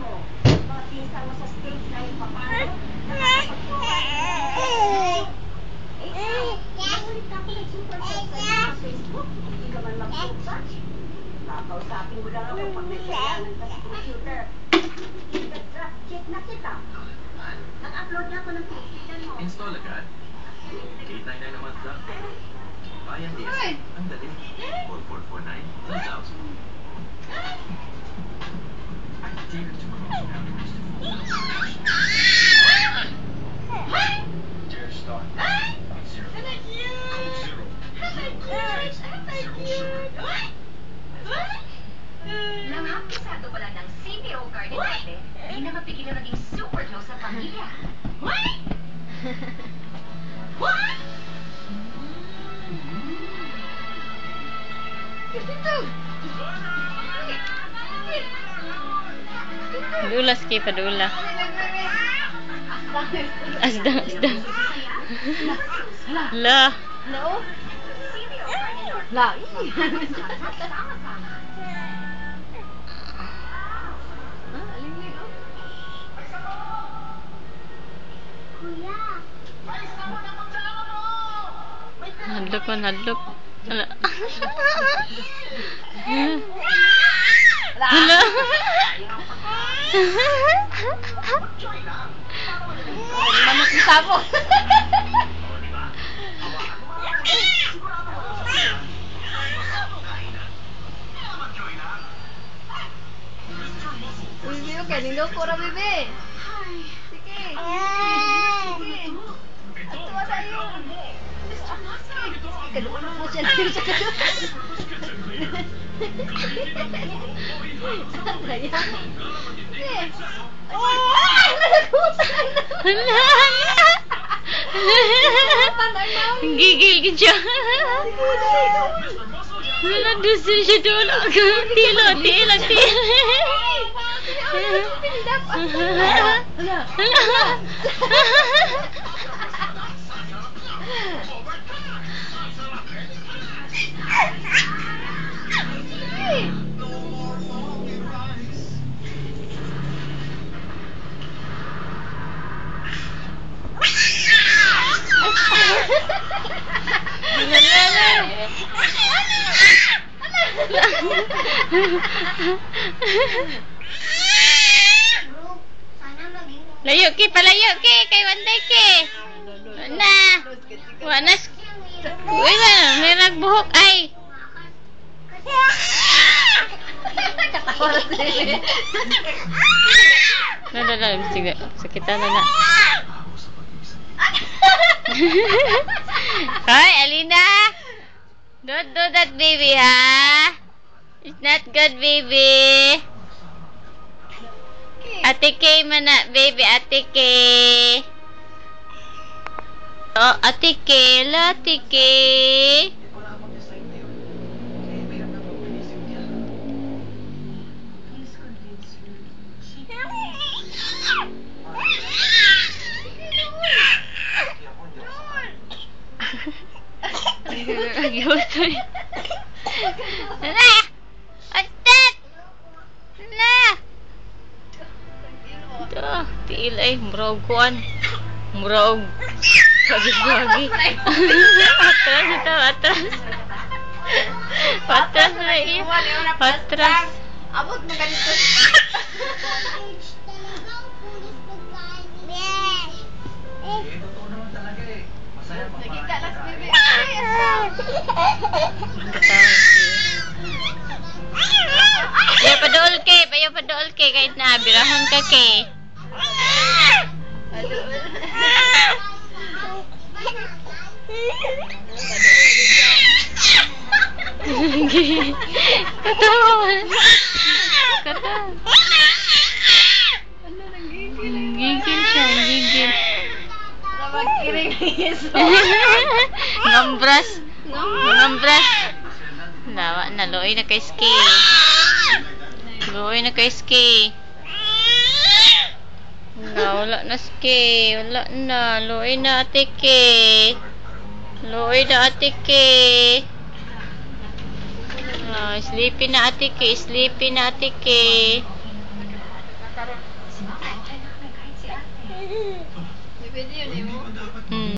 mo. Mga pinsan mo sa stage na yung papano. Nakakapagpapano. Nasulit na ako nag-super chat sa Facebook. Hindi ka man mag-search. Kakausapin mo lang ako pag may kailangan ka sa computer. Check na kita. Nag-upload na ako ng picture mo. Install agad. K99 naman lang. Bayan DS. Ang dali. 4449 1,000. I dare to cross boundaries to dare start with zero. Code zero. Nang happisado pala ng CPO card ni Ate, di na mapigilan maging super close sa pamilya. Padula, ski, padula. Asdang, asdang. La. La. Hadlok ko, hadlok. Hala. Hala. Manok ni Sabo. Bibi, okay, nindot ko na, Bibi. Sige. Atuwa tayo. Kadulo mo siya lang sa kadulo. Gigil ka siya. Wala dusin siya doon. Tilo, tilo, tilo. Layo ki, palayo ki, kay Wanday ki. Wana. Wana. Uy ba, may nagbuhok ay. Nala, sige, sakitan na. Hoy, Alina. Don't do that, baby, ha? It's not good, baby. Ate Kay mana, baby, Ate Kay. Oh, Ate Kay, la, Ate Kay. Tiil ay murag kuan. Murag pagi-pagi. Atras ito, atras. Atras na iyo. Atras. Abot mo ganito. Totoo naman talaga eh. Masaya pa Nakita lang si Bibi. Payo padool ke, kahit na birahan ka ke. Katawa. Gigil siya, gigil. Magkiring yeso. Ngambras. Ngambras. Nawa na, loy na kay ski. Loy na kay ski. Wala na ski. Wala na. Loy na atike. Loy na atike. Sleepy na atike. Sleepy na atike. Si Mama, okay na kami kahit si ate. Pwede yun eh mo.